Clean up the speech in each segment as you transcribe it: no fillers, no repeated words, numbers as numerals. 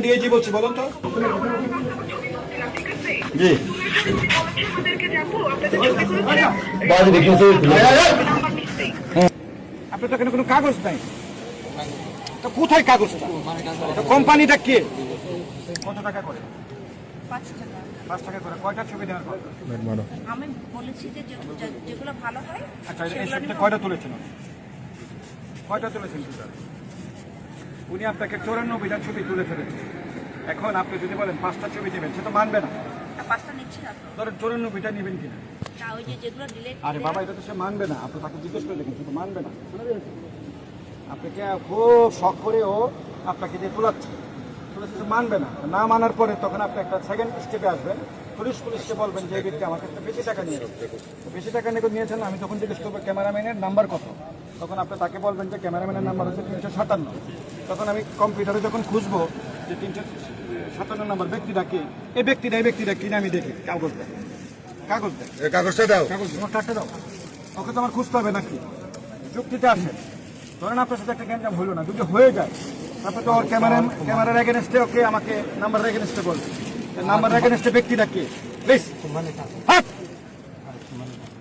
DIG বলছি, বলুন তো। জি আপনার তো এখানে কোনো কাগজ নাই, তো কোথায় কাগজটা? কোম্পানিটা কে? কত টাকা করে? 5 টাকা করে। কয়টা ছবি দেওয়ার পর? আমি বলেছি যে যেগুলো ভালো হয়। আচ্ছা, এই ছবিতে কয়টা তুলেছেন? কয়টা তুলেছেন? উনি আপনাকে 94টা ছবি তুলে ফেলেছে। এখন আপনি যদি বলেন 5টা ছবি দেবেন, সে তো মানবে না। 5টা নিচ্ছি না। ধরেন 94টা নেবেন কিনা? না, ওই যে যেগুলো ডিলিট। আরে বাবা, এটা তো সে মানবে না। আপনি তাকে জিজ্ঞেস করে দেখেন, সে তো মানবে না। আপনাকে খুব শখ করে ও আপনাকে দিয়ে তোলাচ্ছে, সে মানবে না। না মানার পরে তখন আপনি একটা সেকেন্ড স্টেপে আসবেন, পুলিশকে বলবেন যে এই ব্যক্তি আমার কাছে বেশি টাকা নিয়ে বেশি টাকা নিয়েছেন। আমি তখন জিজ্ঞেস করবো ক্যামেরাম্যানের নাম্বার কত। তখন আপনি তাকে বলবেন যে ক্যামেরাম্যানের নাম্বার হচ্ছে 357। তখন আমি কম্পিউটারে যখন খুঁজবো যে 357 নাম্বার ব্যক্তিটা কে, এই ব্যক্তিটা কিনে আমি দেখি কাগজটা দাও, কার্ডটা দাও। ওকে তো আমার খুঁজতে হবে নাকি? যুক্তিতে আসে। ধরেন আপনার সাথে একটা গ্যাঞ্জাম হলো না, যদি হয়ে যায় তারপরে তো ওর ক্যামেরার এগেনস্টে ওকে আমাকে নাম্বার এগেনস্টে বলবে। নাম্বার এগেনস্টে ব্যক্তিটা কে? প্লিজ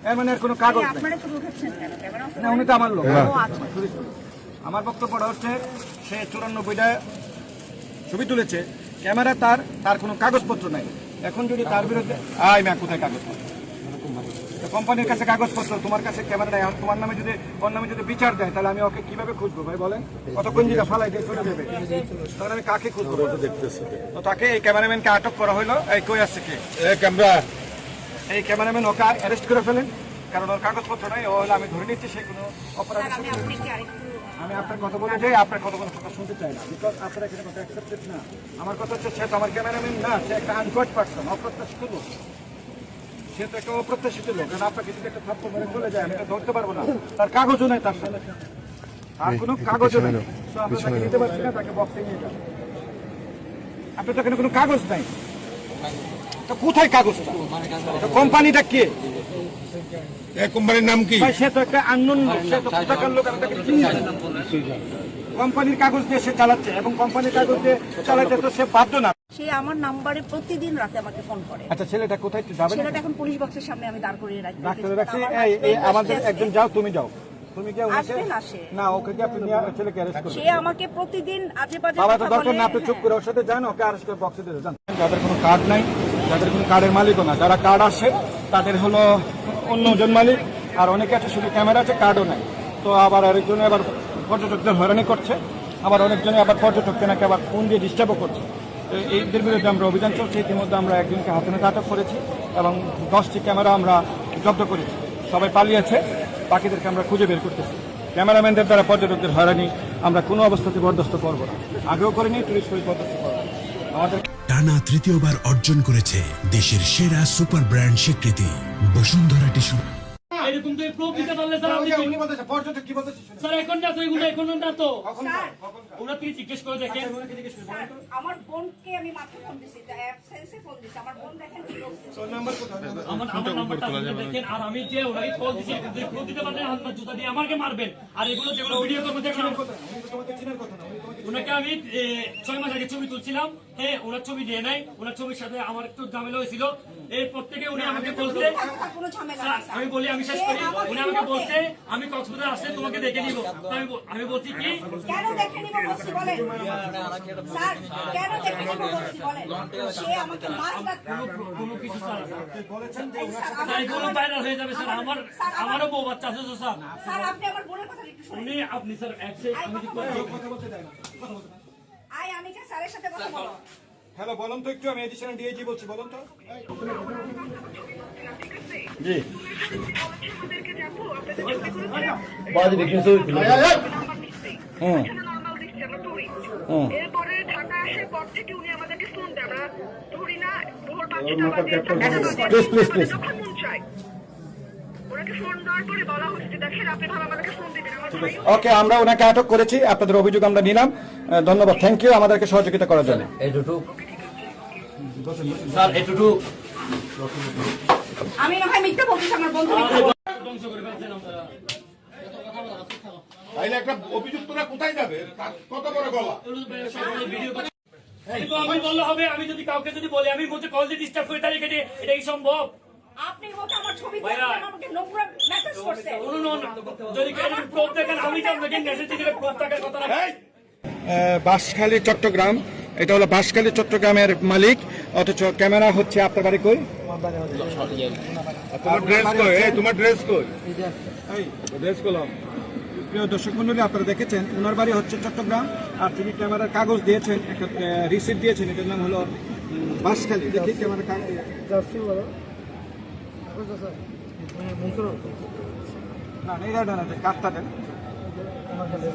এর মানে কোনো কাগজ নেই। না, উনি তো আমার লোক। আমার বক্তব্যটা হচ্ছে সে 94টা ছবি তুলেছে, ক্যামেরা তার কোনো কাগজপত্র নাই। এখন যদি তার বিরুদ্ধে কোথায় কাগজপত্র? কোম্পানির কাছে কাগজপত্র, তোমার কাছে ক্যামেরা নাই। তোমার নামে যদি ওর নামে যদি বিচার দেয়, তাহলে আমি ওকে কিভাবে খুঁজবো ভাই বলেন? কতক্ষণ যেটা ফালাই দিয়ে চলে যাবে, তাহলে আমি কাকে খুঁজবো? তো তাকে এই ক্যামেরাম্যানকে আটক করা হলো। এই কই আসছে কে? এই ক্যামেরাম্যান ওকে অ্যারেস্ট করে ফেলেন, কারণ ওর কাগজপত্র নাই। ও হলে আমি ধরে নিচ্ছি সে কোনো অপরাধ। আমি আপনার কথা বলে যাই, আপনার কথা শুনতে চাই না, বিকজ আপনার এখানে কথা অ্যাকসেপ্টেড না। আমার কথা হচ্ছে সে তো আমার ক্যামেরাম্যান না, সে একটা আনকোয়ার্ড পার্সন, অপ্রত্যাশিত লোক। সে তো একটা অপ্রত্যাশিত লোক। কারণ আপনাকে যদি একটা থাপ্পড় মেরে চলে যায়, আমি এটা ধরতে পারবো না। তার কাগজও নেই, তার সাথে আর কোনো কাগজও নেই। তো আপনি তাকে নিতে পারছি না, তাকে বক্সে নিয়ে যান। আপনার তো এখানে কোনো কাগজ নাই, তো কোথায় কাগজটা? কোম্পানিটা কে? কোম্পানির নাম কি? সে তো একটা আননোন লোক, সে তো কোথাকার লোক, আমি তাকে চিনি না। কোম্পানির কাগজ দিয়ে সে চালাচ্ছে, এবং কোম্পানির কাগজ দিয়ে চালাতে তো সে বাধ্য না। সে আমার নাম্বারে প্রতিদিন রাতে আমাকে ফোন করে। আচ্ছা, ছেলেটা কোথায় যাবে? ছেলেটা এখন পুলিশ বক্সের সামনে আমি দাঁড় করিয়ে রাখছি। আমাদের একজন যাও, তুমি যাও, তুমি কি আসবেন? আসে না, ওকে কি আপনি ছেলেকে অ্যারেস্ট করবেন? সে আমাকে প্রতিদিন আজেবাজে বাবা তো কথা দরকার বলে। না, আপনি চুপ করে ওর সাথে যান, ওকে অ্যারেস্ট করে বক্সে দিয়ে যান। যাদের কোনো কার্ড নাই, যাদের কোনো কার্ডের মালিকও না, যারা কার্ড আসে তাদের হলো অন্যজন মালিক, আর অনেকে আছে শুধু ক্যামেরা আছে, কার্ডও নাই। তো আবার আরেকজনে আবার পর্যটকদের হয়রানি করছে, আবার অনেকজনে আবার পর্যটককে নাকি আবার ফোন দিয়ে ডিস্টার্বও করছে। এইদের বিরুদ্ধে আমরা অভিযান চলছে। ইতিমধ্যে আমরা একজনকে হাতে নাতে আটক করেছি এবং 10টি ক্যামেরা আমরা জব্দ করেছি। সবাই পালিয়েছে, বাকিদেরকে আমরা খুঁজে বের করতেছি। ক্যামেরাম্যানদের দ্বারা পর্যটকদের হয়রানি আমরা কোনো অবস্থাতে বরদাস্ত করবো না, আগেও করিনি, টুরিস্ট বরদাস্ত করবো না। আমাদের টানা তৃতীয়বার অর্জন করেছে দেশের সেরা সুপার ব্র্যান্ড স্বীকৃতি বসুন্ধরা টিস্যু। এরকম তো প্রুফ দিতে পারলে স্যার আপনি উনি বলতেছে পর্যটক কি বলতেছে স্যার এখন না তো এগুলো এখন না তো স্যার, ওরা কি জিজ্ঞেস করে দেখেন স্যার, আমার বোনকে আমি মাত্র ফোন দিছি, অ্যাবসেন্সে ফোন দিছি। আমার বোন দেখেন কি করছে। তোর নাম্বার কোথায়? আমার নাম্বারটা দেখেন, আর আমি যে ওরাই কল দিছি যদি প্রুফ দিতে পারলে হাত পা জুতা দিয়ে আমাকে মারবেন। আর এগুলো যেগুলো ভিডিও করবো দেখেন, তোমাকে চিনার কথা না, ওনাকে আমি 6 মাস আগে ছবি তুলছিলাম। হ্যাঁ, ওনার ছবি দিয়ে নাই, ওনার ছবির সাথে আমার একটু ঝামেলা হয়েছিল। এরপর থেকে উনি আমাকে বলছে, কোনো ঝামেলা স্যার, নেই, স্যার। আমি বলি আমি শেষ করি, উনি আমাকে বলছে আমি কক্সবাজার আসলে তোমাকে দেখে নিব। আমি বলছি কি কেন দেখে নিব বলছি বলেন? স্যার, কেন দেখে নিব বলছি বলেন? সে আমাকে কোনো কিছু স্যার বলেছেন যে স্যার এগুলো ভাইরাল হয়ে যাবে স্যার। আমারও বউ বাচ্চা আছে তো স্যার। স্যার, আপনি আমার বোনের কথা একটু শুনুন। আপনি স্যার আমি কি করব? কথা বলতে দেয় না, কথা বলতে না। আমি কি স্যারের সাথে কথা বলবো? হ্যালো, বলুন তো একটু, আমি এডিশনাল ডিআইজি বলছি, বলুন তো। জি এরপরে ঢাকা আসার পর থেকে উনি আমাদেরকে ফোন দেয়, আমরা ধরি না, ভোর 5টা যখন মন চায় ওনাকে ফোন দেওয়ার পরে বলা হচ্ছে যে দেখেন আপনি ভালো আমাদেরকে ফোন দিবেন। আমার ভাই ওকে, আমরা ওনাকে আটক করেছি, আপনাদের অভিযোগ আমরা নিলাম। ধন্যবাদ, থ্যাংক ইউ আমাদেরকে সহযোগিতা করার জন্য। আমি না হয় মিথ্যা বলতেছি, আমার বন্ধু মিথ্যা বলছে। ধ্বংস করে ফেলছেন আপনারা। তাইলে একটা অভিযুক্তরা কোথায় যাবে? কত বড় গলা? ভিডিও কিন্তু আমি বললে হবে, আমি যদি কাউকে যদি বলি আমি মধ্যে কল দিয়ে ডিস্টার্ব করি তাহলে এটা কি সম্ভব? আপনি ওকে আমার ছবি দিয়ে আমাকে নোংরা মেসেজ করছে। যদি প্রুফ দেখেন আমি তো আপনাকে মেসেজ দিলে প্রুফ থাকার কথা না। বাঁশখালী চট্টগ্রাম, এটা হলো বাঁশখালী চট্টগ্রামের মালিক, অথচ ক্যামেরা হচ্ছে আপনার বাড়ি কই? তোমার ড্রেস কই? এই তোমার ড্রেস কই? এই ড্রেস কলম। প্রিয় দর্শক মন্ডলী, আপনারা দেখেছেন ওনার বাড়ি হচ্ছে চট্টগ্রাম, আর তিনি ক্যামেরার কাগজ দিয়েছেন, একটা রিসিপ্ট দিয়েছেন, এটার নাম হলো বাঁশখালী। দেখি ক্যামেরার কাগজ। না এটা না, কার্ডটা দেন।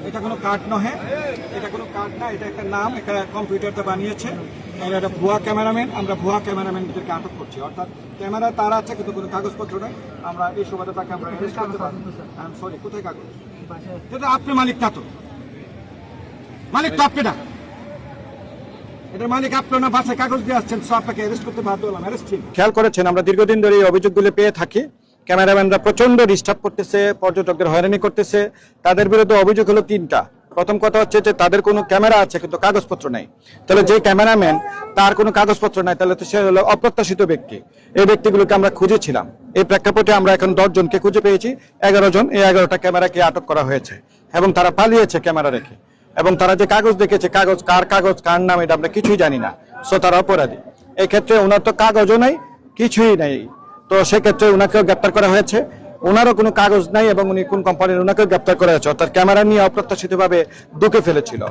এটা কোনো কার্ড নহে, এটা কোনো কার্ড না, এটা একটা নাম, এটা কম্পিউটারটা বানিয়েছে। এরা একটা ভুয়া ক্যামেরাম্যান, আমরা ভুয়া ক্যামেরাম্যানদেরকে আটক করছি। অর্থাৎ ক্যামেরা তার আছে কিন্তু কোনো কাগজপত্র নেই। আমরা এই সুবাদে তাকে আমরা অ্যারেস্ট করতে পারি। আই এম সরি, কোথায় কাগজ? এটা আপনি মালিক না তো, মালিক তো আপনি না, এটার মালিক আপনার না, বাসায় কাগজ দিয়ে আসছেন, সো আপনাকে অ্যারেস্ট করতে বাধ্য হলাম। অ্যারেস্ট ঠিক। খেয়াল করেছেন, আমরা দীর্ঘদিন ধরে এই অভিযোগগুলো পেয়ে থাকি। ক্যামেরাম্যানরা প্রচন্ড ডিস্টার্ব করতেছে, পর্যটকদের হয়রানি করতেছে। তাদের বিরুদ্ধে অভিযোগ হলো 3টা। প্রথম কথা হচ্ছে যে তাদের কোনো ক্যামেরা আছে কিন্তু কাগজপত্র নাই। তাহলে যে ক্যামেরাম্যান তার কোনো কাগজপত্র নাই, তাহলে তো সে হলো অপ্রত্যাশিত ব্যক্তি। এই ব্যক্তিগুলোকে আমরা খুঁজেছিলাম। এই প্রেক্ষাপটে আমরা এখন 10 জনকে খুঁজে পেয়েছি, 11 জন। এই 11টা ক্যামেরাকে আটক করা হয়েছে এবং তারা পালিয়েছে ক্যামেরা রেখে। এবং তারা যে কাগজ দেখেছে, কাগজ কার নাম এটা আমরা কিছুই জানি না। সো তারা অপরাধী। এক্ষেত্রে ওনার তো কাগজও নাই, কিছুই নাই। তো সেক্ষেত্রে ওনাকেও গ্রেপ্তার করা হয়েছে। ওনারও কোনো কাগজ নাই এবং উনি কোন কোম্পানির, ওনাকেও গ্রেপ্তার করা হয়েছে। অর্থাৎ ক্যামেরা নিয়ে অপ্রত্যাশিতভাবে ঢুকে ফেলেছিল।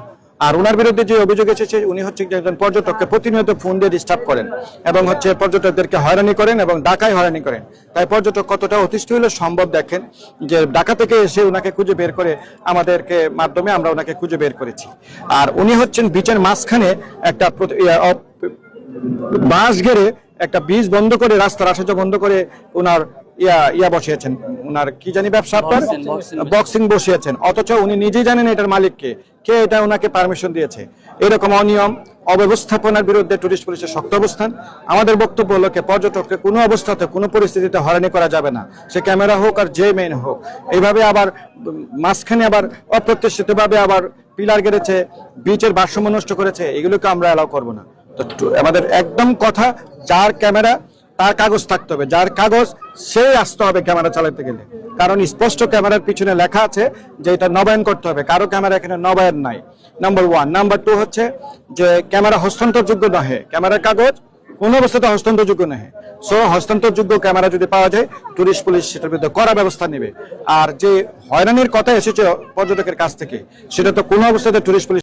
আর ওনার বিরুদ্ধে যে অভিযোগ এসেছে, উনি হচ্ছে একজন পর্যটককে প্রতিনিয়ত ফোন দিয়ে ডিস্টার্ব করেন এবং হচ্ছে পর্যটকদেরকে হয়রানি করেন এবং ঢাকায় হয়রানি করেন। তাই পর্যটক কতটা অতিষ্ঠ হলে সম্ভব দেখেন যে ঢাকা থেকে এসে ওনাকে খুঁজে বের করে আমাদেরকে মাধ্যমে আমরা ওনাকে খুঁজে বের করেছি। আর উনি হচ্ছেন বিচের মাঝখানে একটা বাঁশ ঘেরে একটা বীজ বন্ধ করে, রাস্তার আসা বন্ধ করে ওনার ইয়া বসিয়েছেন, ওনার কি জানি ব্যবসা, আপনার বক্সিং বসিয়েছেন। অথচ উনি নিজেই জানেন এটার মালিককে, কে এটা ওনাকে পারমিশন দিয়েছে। এরকম অনিয়ম অব্যবস্থাপনার বিরুদ্ধে টুরিস্ট পুলিশের শক্ত অবস্থান। আমাদের বক্তব্য হলো পর্যটককে কোনো অবস্থাতে কোনো পরিস্থিতিতে হয়রানি করা যাবে না, সে ক্যামেরা হোক আর যে মেইন হোক। এইভাবে আবার মাঝখানে আবার অপ্রত্যাশিতভাবে আবার পিলার গেড়েছে, বিচের ভারসাম্য নষ্ট করেছে, এগুলোকে আমরা অ্যালাউ করবো না। তো আমাদের একদম কথা, যার ক্যামেরা তার কাগজ থাকতে হবে, যার কাগজ সেই আসতে হবে ক্যামেরা চালাতে গেলে। কারণ স্পষ্ট ক্যামেরার পিছনে লেখা আছে যে এটা নবায়ন করতে হবে। কারো ক্যামেরা এখানে নবায়ন নাই, নাম্বার 1। নাম্বার 2 হচ্ছে যে ক্যামেরা হস্তান্তরযোগ্য নহে, ক্যামেরার কাগজ কোনো অবস্থাতে হস্তান্তরযোগ্য নহে। সো হস্তান্তরযোগ্য ক্যামেরা যদি পাওয়া যায়, টুরিস্ট পুলিশ সেটার বিরুদ্ধে কড়া ব্যবস্থা নেবে। আর যে হয়রানির কথা এসেছে পর্যটকের কাছ থেকে, সেটা তো কোনো অবস্থাতে টুরিস্ট পুলিশ